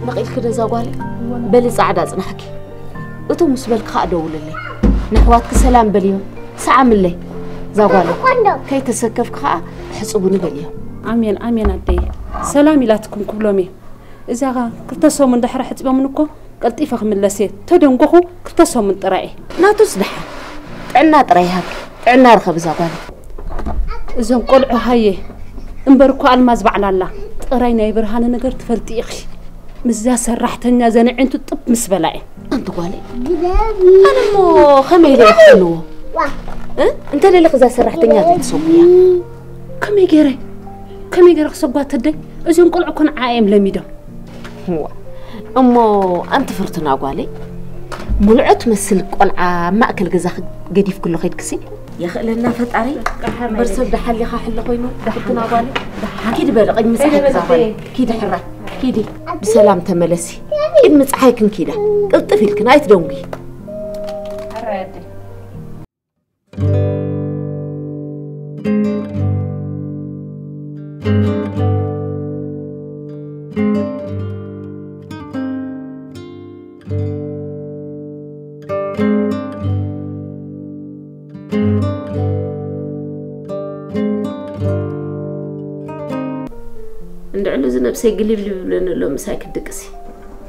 نقيل كده زوالي بلي صعدة صنحكي أتو مسبلك خادو للي نحواتك سلام باليوم سعام اللي زوالي كي تسكفك خا حسبوني باليوم آمين آمين أدي سلام لاتكم كلومي إذا كرتسو من دحر حتبا منكو قلت إفخ من لسيت تدنقو كرتسو من طرائي لا تصدح عنا طريهاك عنا رخب زوالي إذا قلعو هاي انبركو الماز بعنا الله طرينا يبرهان نقر تفلتي إخي مزا سرحتنا زنعين تطب مسبلاي أنت قالي أنا مو خميلي حلو أنت اللي لقزا سرحتنا تتصوبيا كم يجري خصبات تدي إذا نقول عكون عايم لميدا هو أمو أنت فرتنا قالي ملعت مسلك قلعة ما أكل جزاخ جديف كله خير كسي يا أخي لنا فتعري برسل دحلي خاحل خوينو دحتنا قالي كيد برق مسحك زاخي كيد حرة كيدي بسلام تملسي إد مسحيكن كيدا قلت فيلك نايت دونجي حرادي ندعلو زنب سيقلب لي بلنا لو مساك الدقسي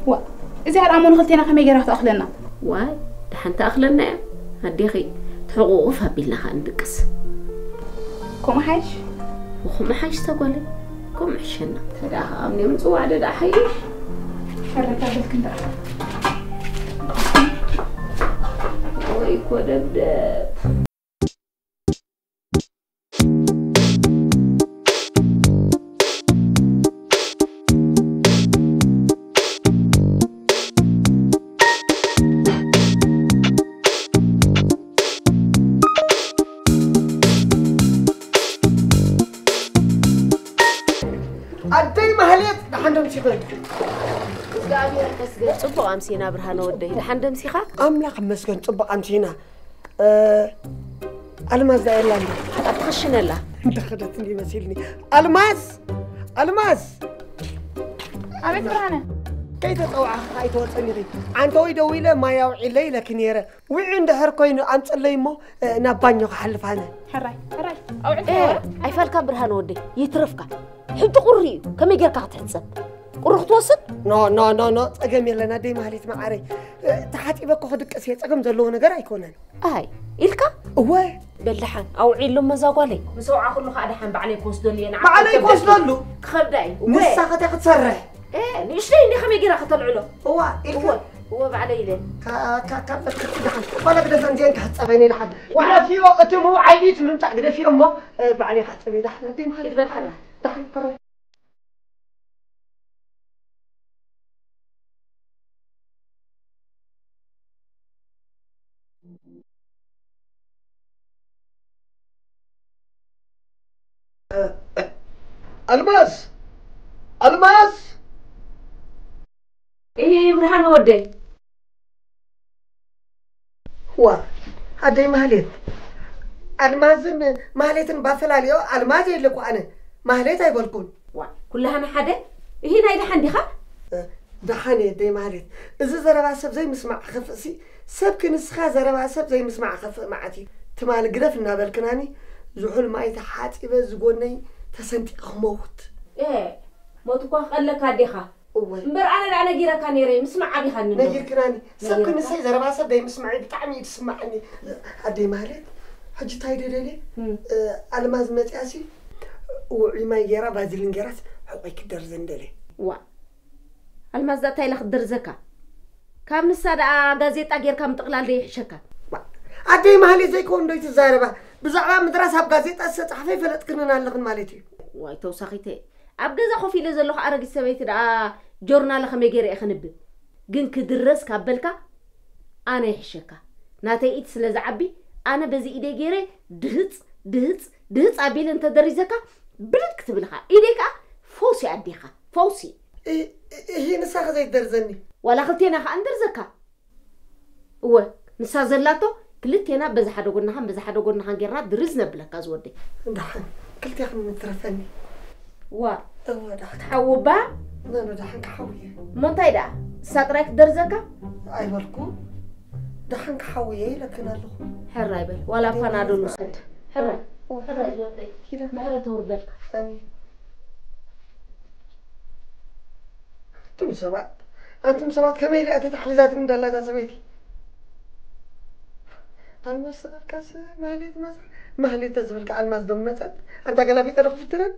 وا إذا هالأمون خلتينا خمي جرا تأخلنا واي دحين تأخلنا يا هديخي تحقوقها بالله خندقس كم حاج وخم حاج تقولي كم حشنا تداها أمني من صوعد دا حي فرقت بالكندا وي كودب أدي مهلت دحندم سيخا صبق أمسينا برهانة ودي دحندم سيخا أملاق مسكن صبق أمسينا ألماس دا إلا لي حتى تخشنا الله انت خدتني مسيلني ألماس عملت برهانة كيف تطوع هاي توصلني غي عن توي دويلة ما يوعي لي لكن يرى وعند هركوين أنت اللي مو نبانيو حلف أنا حراي أو عدت إيه أي فالك برهانة ودي يترفك حب قري كم يجي قاعد تحسب قرخت وسط نو أجمع لنا دي مهلت معري تحت إبقى خدك أسيت أجمع زلوا نجار يكونن أي إلكا هو بلحن أو عيل لما زاقولي مسوعة كله خادح عن بعليك وسدولي أنا بعليك وسدولو خبداي نسا خدك تصرح إيه نشلي خمي جرا خطر علو هو بعلي له كبت كده ولا قد زنجين كحصبيني لحد ولا في وقت مو عينيت من تاع قد في امه بعلي حصبي دحين دي مهلت بالحلا دحين قرر الماس إيه برهان ودي وا هدي مهلت المازن مهلتن بافلاليو الماز يلكو أنا مهلت أيبلكون وا كلها أنا حدا هنا إذا حندي خا دحاني دي مهلت إذا زربا سب زي مسمع خفسي سب كنسخة زربا سب زي مسمع خف معتي تمال قرف النابل كناني زحول ما يتحات إذا زقوني تسنتي خموت إيه ما تكون خلك هدي خا مبر أنا جيرا كان يري مسمع عبي خاني نجير كناني سب كنسخة زربا سب زي مسمعي بتعمي تسمعني هدي مهلت حجي تايدي لي الماز متأسي وعما يرى بازلين جرات حقيقة درزن دلي وا الماز ده تايلخ درزكا كم نسادا غازيتا غير كم تقلال ريح شكا عدي مالي زي كون دويت الزاربة بزعبا مدرسة بغازيتا ستحفي فلت كننا لغن مالتي واي توساخيتي أبغى خفي لزلوخ أرجع السبيت دا جورنال خميجري أخنب جن كدرس كابلكا أنا يحشكا ناتي إيد سلزعبي أنا بزي إيدي جيري دهت أبيل أنت دريزكا بلد كتب لها إيديكا فوسي عديخا فوسي هي نساخ زي درزني ولا خلتينا خا أندر زكا نسا زلاتو كلتينا بزحدو قلنا هم جيرنا درزنا بلك أزودي دحن كلت يا أخي مترفني دحن تحوبا نانو دحن كحوية منتاي دا ساقراك درزكا أي بالكو دحن كحوية لكن الله حرايبل ولا فنادو نسد حراي زودي كده ما توربك أنتم سبات كميلي أتتحلزات من دلالة سبيتي المسار كاس مهلي تزبلك على المصدوم مثلا أنت قلبي تروح في الترن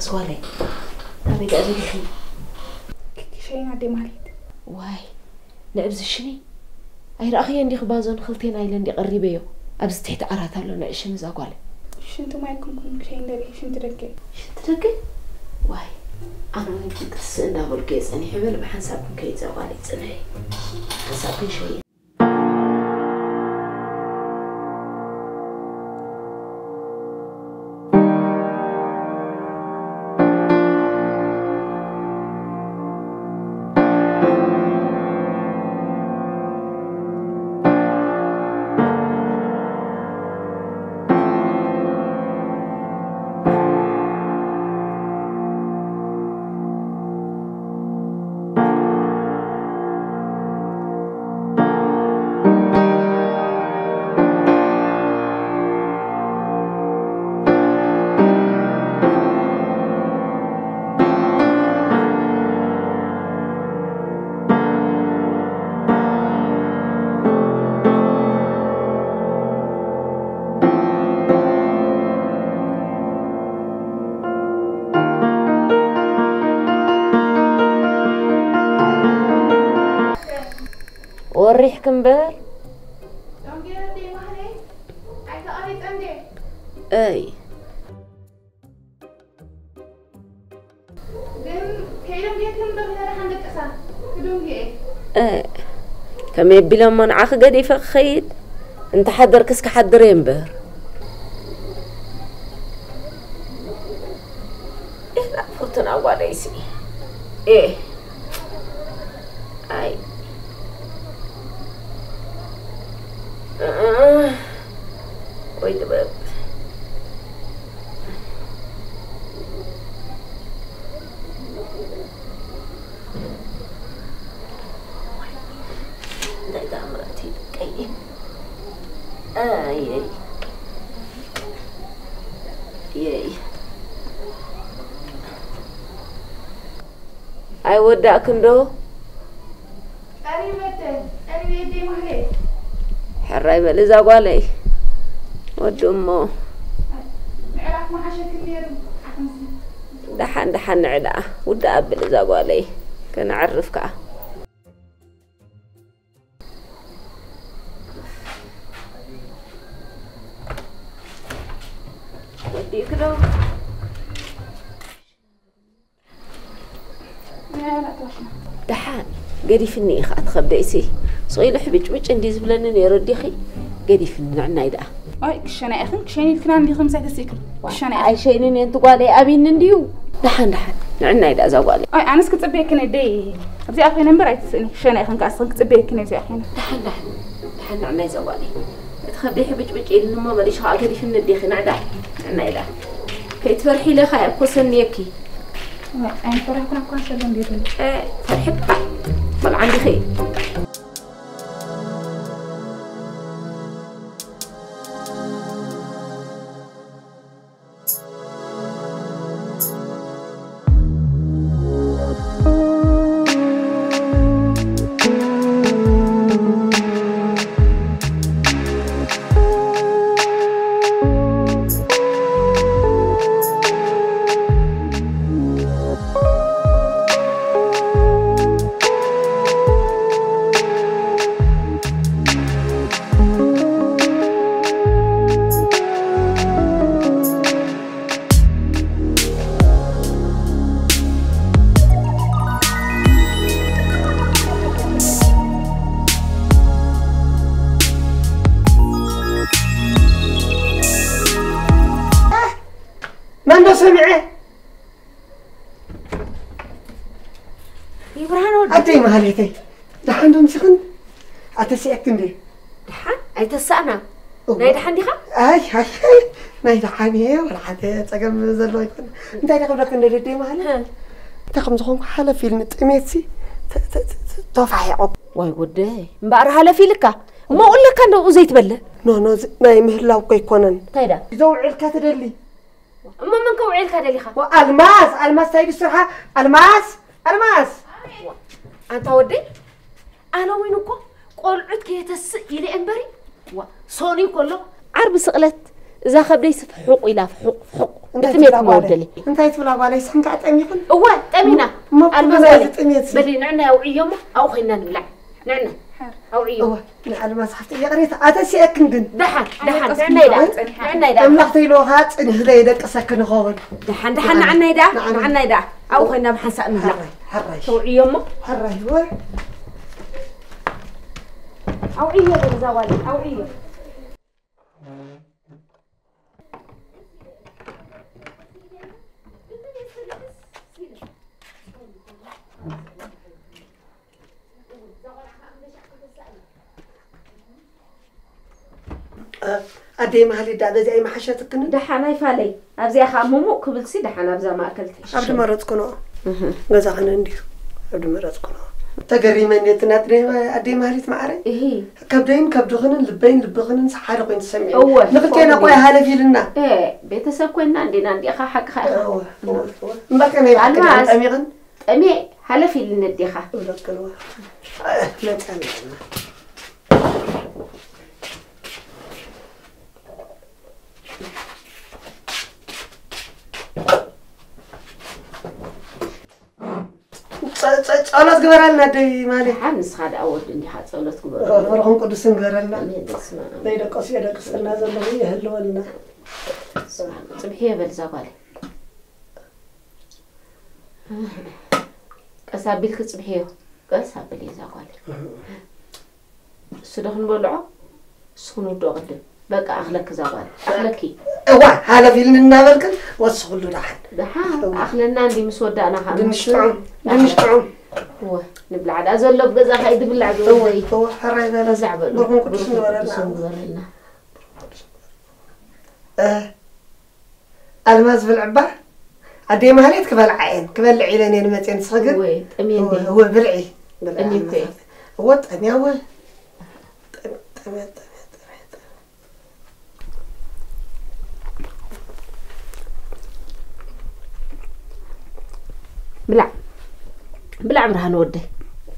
سوالي أبي أقول لك شيء عدي مالي واي نأبز الشني أي رأخي عندي خبازون خلتين عيلندي قريبيو أبز تحت أرات هلو نعيش مزاقوالي شنتو ما يكون كل شيء دري شنت رجع واي أنا ممكن تسند أقول كيس أنا حبل بحسابكم كيس زاقوالي تسنعي حسابكم شوية وريح كمبر اي كم يبي لما نعاق قد يفخيد انت حضر كسك حضرين بر ايه لا فرتنا اوليسي ايه اي ويد باب ده مرتي كاي اي اي وداك ندو أنا بدي مهلي حراي بلزا قالي ودمو عراف ما عشان كثير دحن عدا ودا بلزا قالي كان اعرفك وديك لو دحان قريفني خات خبديسي صغير حبيج عندي زبلن يردي خي قريفني عنا يدا اي كشنا اخن كشني فينا عندي 5 ساعات كشنا اي شيء انت قالي ابين نديو دحان عنا يدا زوالي اي انا سكت صبيك ندي ابزي اخي نمبر ايتسني كشنا اخن كاصن كصبيك ندي اخي دحان عنا زوالي تخبي حبيج إلنا ما ماليش خا قريفني ندي خي نعدا عنا يدا كي تفرحي لي خا كوسنيكي أنا فرح كنا كنا شلون ديرني فرحت ما عندي خير من سمعه يبرهان أتي مهلتي دحان دوم سخن أتسيأك تندي دحان أي تسأنا ناي دحان ديخا أي ناي دحان هي ولا حتى تقام زلوا يكون أنت تقام لك ندي مهلا تقام زخون حالة في النتميتي توفى يا عب واي ودي مبارا حالة في لك ما أقول لك أنه زيت بله نو ناي مهلا وكيكونن تايدا يدور الكاتدلي أما من كوعيل كذا ليخا الماس تايد السرحة الماس أنت ودي أنا وينكم قلعت كي تس إلى أمبري وصوني كله عرب سقلت إذا خبري حقوق إلى حقوق بتميت مودلي أنت يتبلا على يسحن قاعد أميكن هو تأمينا الماس بدي نعنا أوعيهم أو خلنا نبلع نعنا أوعيهم الماس حتى يا قريت أتسي أكندن دحن نعنا يدا أملختي له هات إن هذا يدك سكن خاون دحن نعنا يدا أو خلنا بحسأ نبلع حرش أوعيهم حرش هو أوعيه بالزوال أوعيه أدي مهلي دا بزي ما حشتك إنه دحنا يفعلي أبزي أخا مو قبل سي دحنا أبزي ما أكلتش عبد مرات كنا جزاك نديو عبد مرات كنا تجري من يتناتني أدي مهلي معري إيه كبدين كبدخن لبين لبخن سحر وين تسمعين أول نقول كنا قوي هلا في لنا إيه بيتسب كنا عندي أخا حق خا ما كان يحكي عن أميغن أمي هلا في لنا دي خا ولا كانوا لا تعمل صلاة جبرالنا دي مالي حمس هذا أول دنيا حد صلاة جبرالنا فرهم قدسين جبرالنا اسمع ليدا قصيدة قصنا زلمي هلولنا سمحيه بالزبالة قصابيلك سمحيه قصابيلي زبالة سدخن بلعه سكونو دوغد بقى أخلك زبالة أخلكي هلا في لنا بالكن وصلوا لحد أخلنا عندي مسودة أنا خا دمش طعم هو نبلع هذا زلوا بجزا خايد بلع هو حرينا نزعبل برهم قدسين جبرالنا الماس بالعبة عدي ما هليت كبل عين كبل عيلين ينمتين صغير وي أمين دي هو بلعي أمين كي هو تاني هو تمام بلع برهان ودي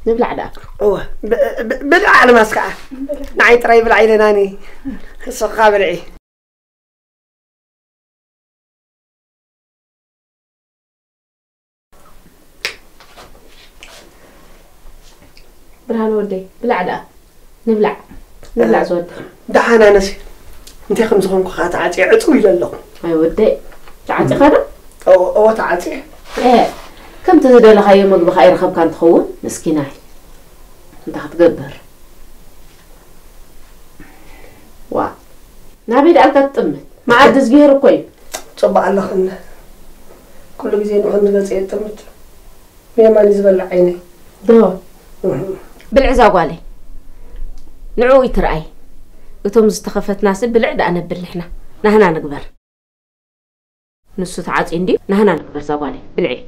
نبلع داك اوه بلع على ماسكة نعي تراي بلعي لناني السقا بلعي برهان ودي بلع داك نبلع زود دحانا نسي انت خمس خونكو خاتعاتي عطو إلى اللغم أي ودي تعاتي خانا أو تعاتي إيه كم تزيد لها هاي مقبخ خير خب كانت تخون مسكيناي انت هتقبر وا نابيد ألقى تطمت ما عاد تزبير كوي صبع الله خلنا كل جزء نحن نقصي تمت مين ما نزبل عيني دو بالعزا قالي نعوي ترأي وتم استخفت ناس بالعدة أنا بالحنا نهنا نقبر نص تعات عندي نهنا نقبر زوالي بالعي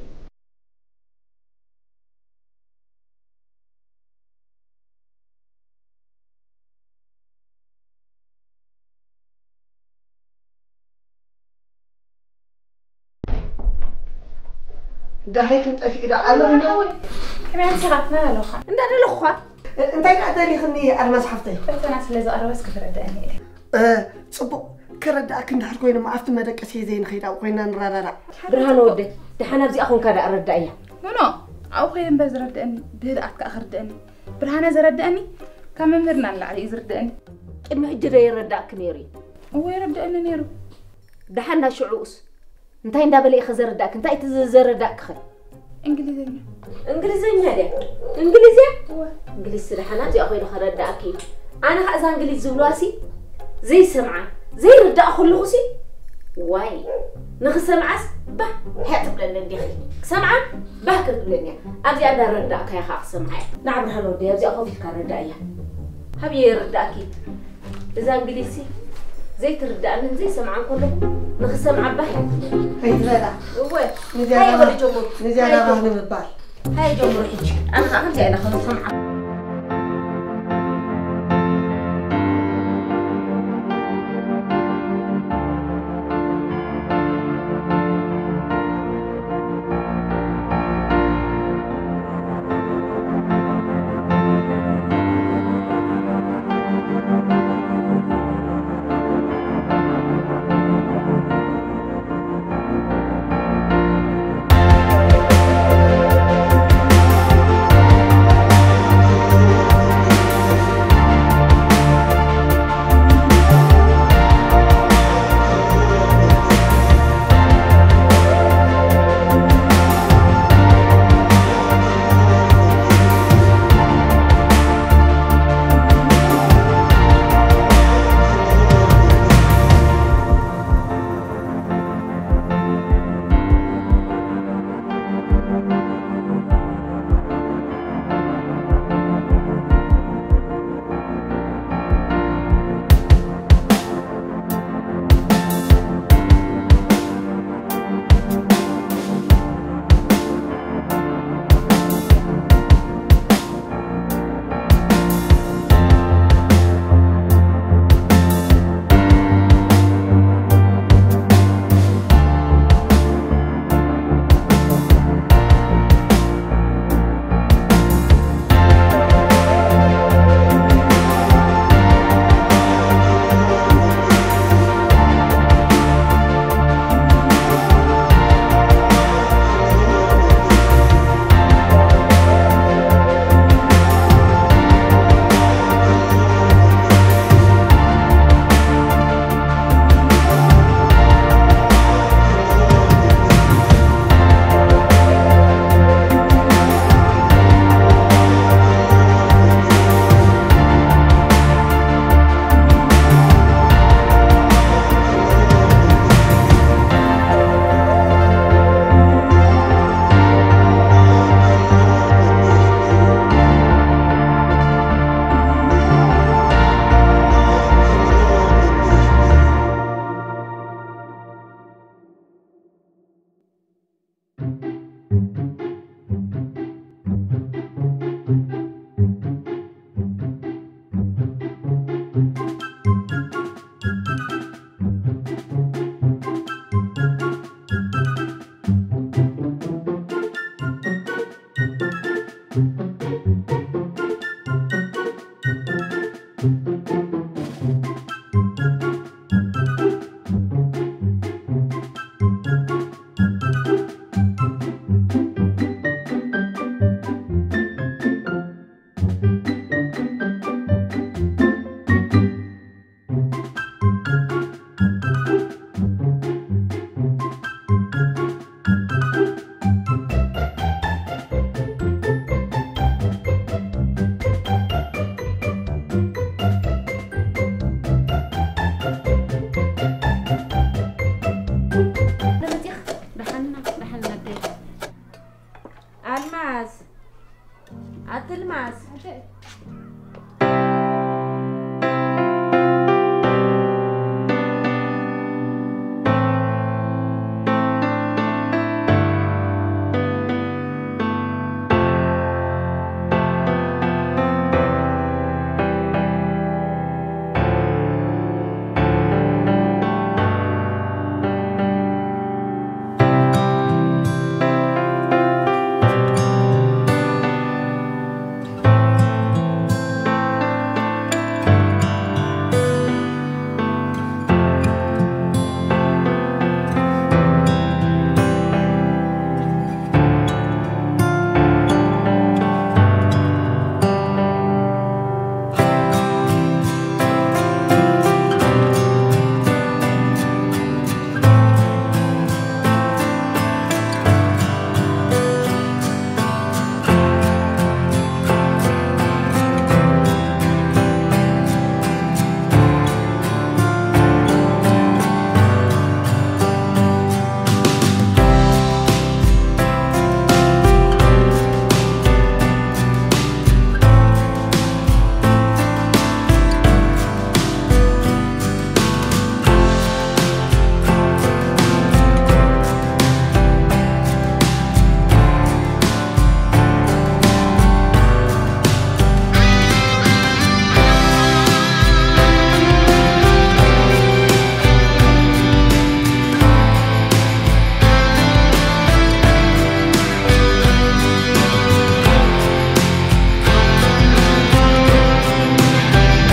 ده هيك انت في إذا علم كمان سقفنا لوخا انت أنا الأخوة انت قاعد لي خني انا مسحفتي فانا سلازو أروس كفر أداني صبو كرداك ندحر كوينا ما عرفت ما دقسي زين خيدا وكوينا نرارا برهان ودي دحنا بزي أخون كذا أرد أيه نو أو خير بزردني بهدأت كأخردني برهانة زردني كم مرنا العلي يزردني إنه هجري يردك نيري هو يردني نيرو دحنا شعوس انتي ندابلي خزر داك انتي تزر داك خي إنجليزية ده إنجليزية إنجليز دحنا زي أخوي خرد داكي أنا خازن إنجليز زولاسي زي سمعة زي رد أخو لغسي واي نخسمعس به حتى بلنا ندخل سمعة به كبلنا أبدي أنا رد داك يا خاف سمعة نعم هلو دي أبدي أخوي كرد دايا هبي رد داكي إذا إنجليزي زي تردأنا زي سمعان كلهم نخسمع به هاي ترى هو هاي ولي جمهور نزيادة راح نبال هاي جمهور حجي أنا أخذت أنا خلص سمعة عتلماس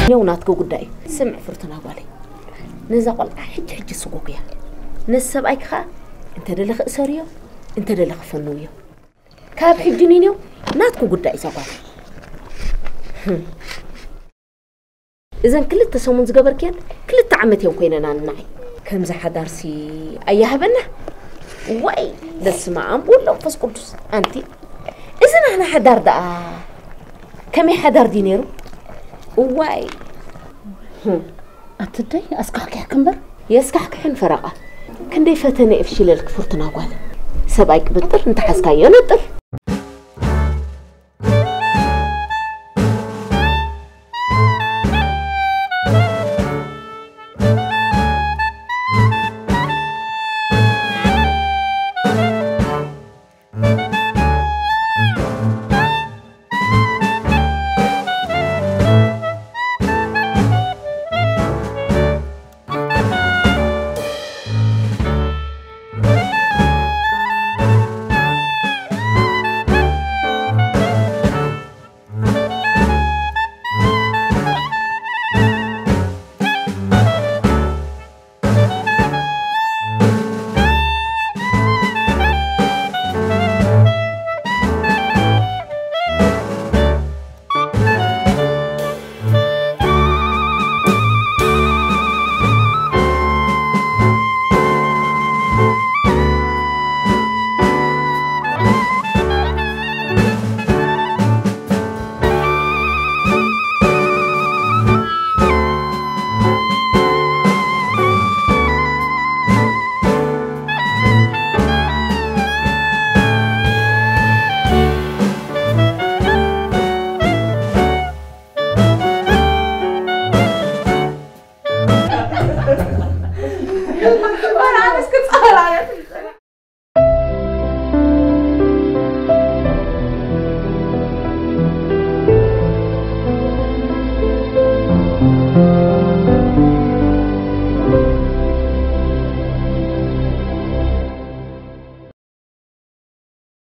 يوناتكو قداي سمع فرتنا قالي نزقل حج سقوقيا نسب أيكها أنت دلخ إسريو أنت دلخ فنويو كاب حجنينيو ناتكو قداي سقال إذا كل التسومن زجبركين كل التعمت يوم كينا نعناي كم زح دارسي أيها بنا واي دسمع أمبول لو فس قدس أنتي إذا أنا حدار دا كم حدار دينيرو واي أتدي أسكحك يا كمبر يسكحك حين فرقة كان دي فتني إفشي لك فرتنا قال سبايك بطر انت حسكايا نطر